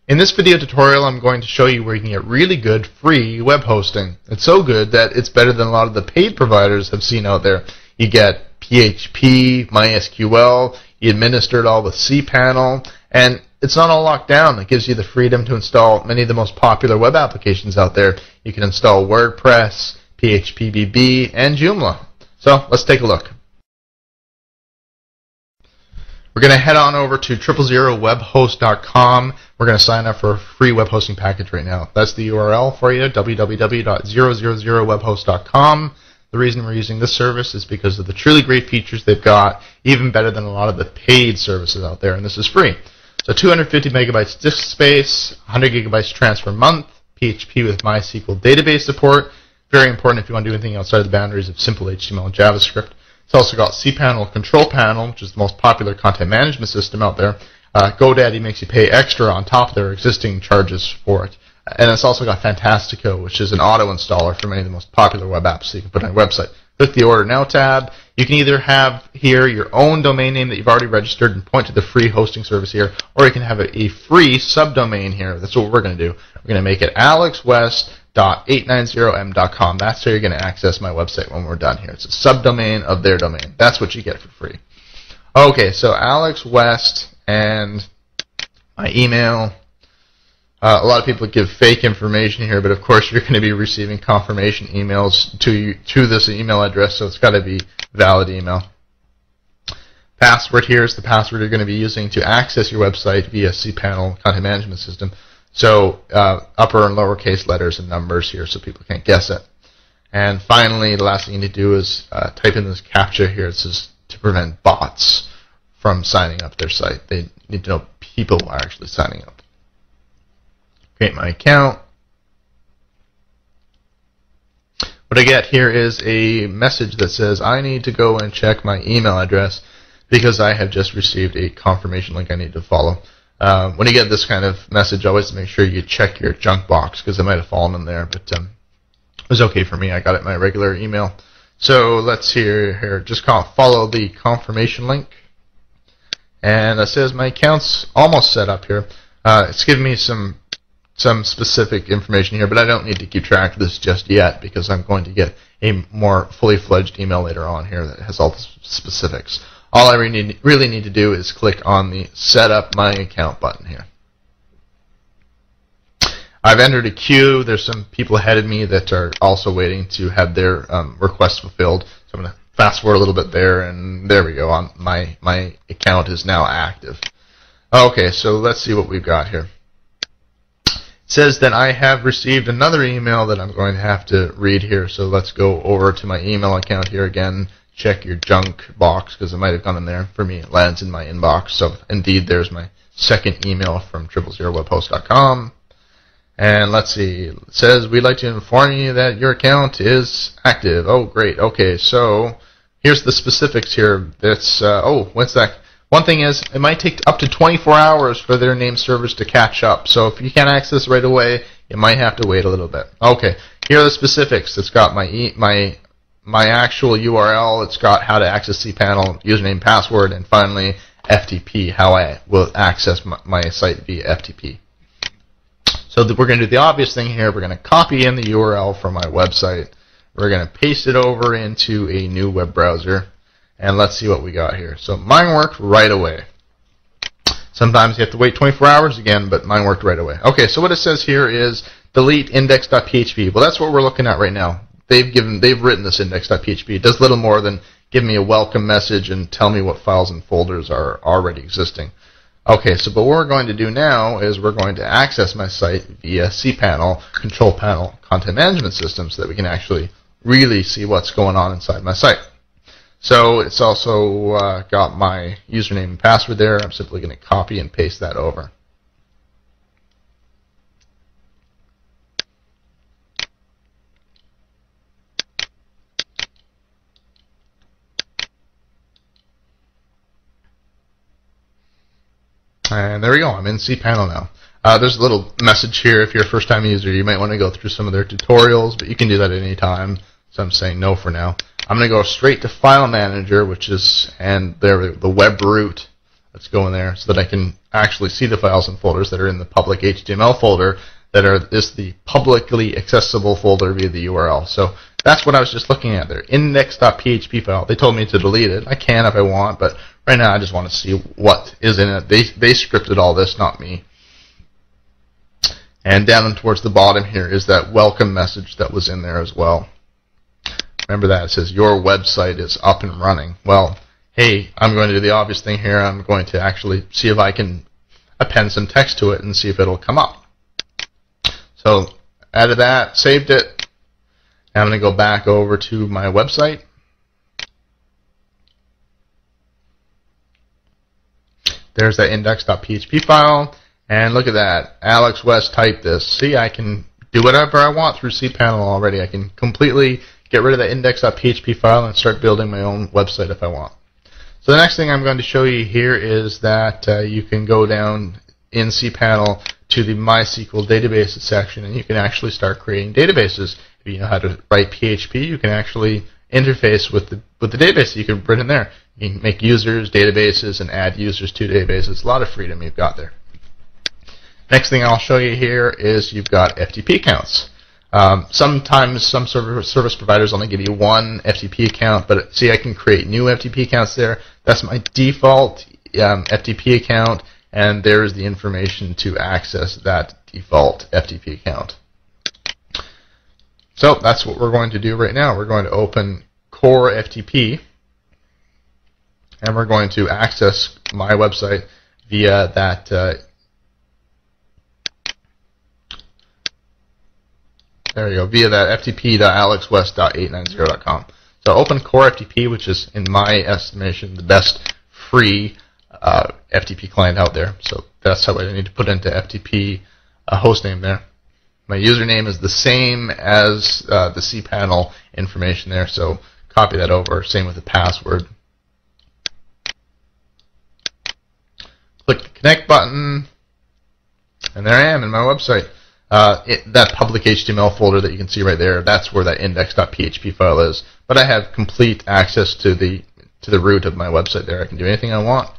In this video tutorial, I'm going to show you where you can get really good free web hosting. It's so good that it's better than a lot of the paid providers have seen out there. You get PHP, MySQL, you administer it all with cPanel, and it's not all locked down. It gives you the freedom to install many of the most popular web applications out there. You can install WordPress, PHPBB, and Joomla. So let's take a look. We're going to head on over to 000webhost.com. We're going to sign up for a free web hosting package right now. That's the URL for you, www.000webhost.com. The reason we're using this service is because of the truly great features they've got, even better than a lot of the paid services out there, and this is free. So 250 megabytes disk space, 100 gigabytes transfer month, PHP with MySQL database support. Very important if you want to do anything outside of the boundaries of simple HTML and JavaScript. It's also got cPanel Control Panel, which is the most popular content management system out there. GoDaddy makes you pay extra on top of their existing charges for it. And it's also got Fantastico, which is an auto-installer for many of the most popular web apps that you can put on your website. Click the Order Now tab. You can either have here your own domain name that you've already registered and point to the free hosting service here, or you can have a free subdomain here. That's what we're going to do. We're going to make it alexwest.890m.com. That's how you're going to access my website when we're done here. It's a subdomain of their domain. That's what you get for free. Okay, so Alex West and my email. A lot of people give fake information here, but of course you're going to be receiving confirmation emails to this email address, so it's got to be valid email. Password here is the password you're going to be using to access your website via cPanel content management system. So upper and lowercase letters and numbers here so people can't guess it. And finally, the last thing you need to do is type in this CAPTCHA here. It says to prevent bots from signing up their site. They need to know people are actually signing up. Create my account. What I get here is a message that says I need to go and check my email address because I have just received a confirmation link I need to follow. When you get this kind of message, always make sure you check your junk box because it might have fallen in there, but it was okay for me. I got it in my regular email. So let's see here. Just follow the confirmation link. And it says my account's almost set up here. It's giving me some specific information here, but I don't need to keep track of this just yet because I'm going to get a more fully fledged email later on here that has all the specifics. All I really need to do is click on the Set Up My Account button here. I've entered a queue. There's some people ahead of me that are also waiting to have their requests fulfilled. So I'm going to fast forward a little bit there, and there we go. My account is now active. Okay, so let's see what we've got here. It says that I have received another email that I'm going to have to read here. So let's go over to my email account here again. Check your junk box because it might have gone in there. For me, it lands in my inbox. So indeed, there's my second email from 000webhost.com. And let's see. It says we'd like to inform you that your account is active. Oh, great. Okay, so here's the specifics here. That's what's that? One thing is, it might take up to 24 hours for their name servers to catch up. So if you can't access right away, you might have to wait a little bit. Okay, here are the specifics. It's got my actual URL. It's got how to access cPanel, username, password, and finally FTP, how I will access my site via FTP. So we're going to do the obvious thing here. We're going to copy in the URL from my website. We're going to paste it over into a new web browser. And let's see what we got here. So mine worked right away. Sometimes you have to wait 24 hours again, but mine worked right away. Okay, so what it says here is delete index.php. Well, that's what we're looking at right now. They've written this index.php. It does little more than give me a welcome message and tell me what files and folders are already existing. Okay, so but what we're going to do now is we're going to access my site via cPanel, Control Panel, Content Management System so that we can actually really see what's going on inside my site. So it's also got my username and password there. I'm simply going to copy and paste that over. And there we go. I'm in cPanel now. There's a little message here. If you're a first-time user, you might want to go through some of their tutorials, but you can do that at any time. So I'm saying no for now. I'm going to go straight to File Manager, which is, and there, the web root Let's go in there so that I can actually see the files and folders that are in the public HTML folder that are the publicly accessible folder via the URL. So that's what I was just looking at there. Index.php file. They told me to delete it. I can if I want, but right now I just want to see what is in it. They scripted all this, not me. And down towards the bottom here is that welcome message that was in there as well. Remember that. It says your website is up and running. Well, hey, I'm going to do the obvious thing here. I'm going to actually see if I can append some text to it and see if it'll come up. So added that, saved it. Now I'm going to go back over to my website. There's that index.php file. And look at that. Alex West typed this. See, I can do whatever I want through cPanel already. I can completely get rid of that index.php file and start building my own website if I want. So the next thing I'm going to show you here is that you can go down in cPanel to the MySQL databases section, and you can actually start creating databases. If you know how to write PHP, you can actually interface with the database that you can put in there. You can make users, databases, and add users to databases. A lot of freedom you've got there. Next thing I'll show you here is you've got FTP accounts. Sometimes some service providers only give you one FTP account, but see, I can create new FTP accounts there. That's my default FTP account, and there is the information to access that default FTP account. So that's what we're going to do right now. We're going to open Core FTP, and we're going to access my website via that there you go, via that ftp.alexwest.890.com. So open Core FTP, which is, in my estimation, the best free FTP client out there. So that's how I need to put into FTP hostname there. My username is the same as the cPanel information there, so copy that over. Same with the password. Click the connect button, and there I am in my website. That public HTML folder that you can see right there, that's where that index.php file is. But I have complete access to the root of my website there. I can do anything I want.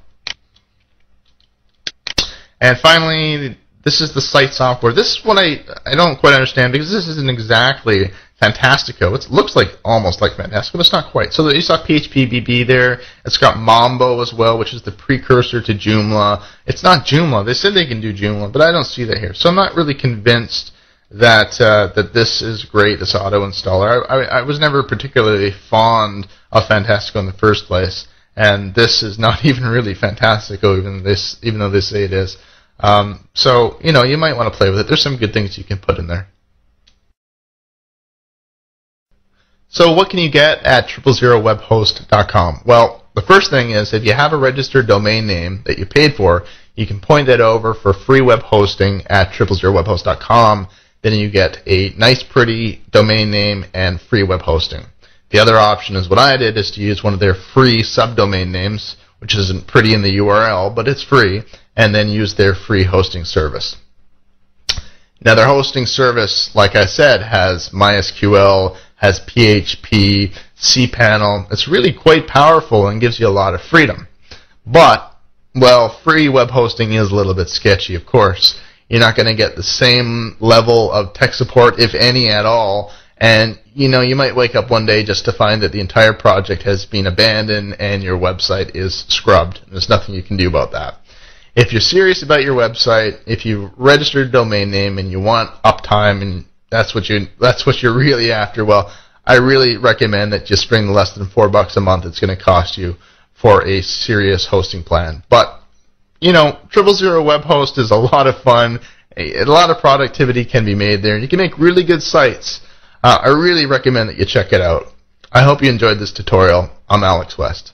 And finally, this is the site software. This is what I don't quite understand, because this isn't exactly Fantastico. It looks like almost like Fantastico, but it's not quite. So you saw PHP BB there. It's got Mambo as well, which is the precursor to Joomla. It's not Joomla. They said they can do Joomla, but I don't see that here. So I'm not really convinced that that this is great, this auto installer. I was never particularly fond of Fantastico in the first place, and this is not even really Fantastico, even though they say it is. So you might want to play with it. There's some good things you can put in there. So what can you get at 000webhost.com? Well, the first thing is, if you have a registered domain name that you paid for, you can point that over for free web hosting at 000webhost.com. Then you get a nice, pretty domain name and free web hosting. The other option is what I did, is to use one of their free subdomain names, which isn't pretty in the URL, but it's free, and then use their free hosting service. Now, their hosting service, like I said, has MySQL, has PHP, cPanel. It's really quite powerful and gives you a lot of freedom. But, well, free web hosting is a little bit sketchy, of course. You're not going to get the same level of tech support, if any at all. And, you might wake up one day just to find that the entire project has been abandoned and your website is scrubbed. There's nothing you can do about that. If you're serious about your website, if you've registered a domain name and you want uptime, and that's what you're really after, well, I really recommend that you spring less than $4 a month it's going to cost you for a serious hosting plan. But 000 Web Host is a lot of fun. A lot of productivity can be made there, and you can make really good sites. I really recommend that you check it out. I hope you enjoyed this tutorial. I'm Alex West.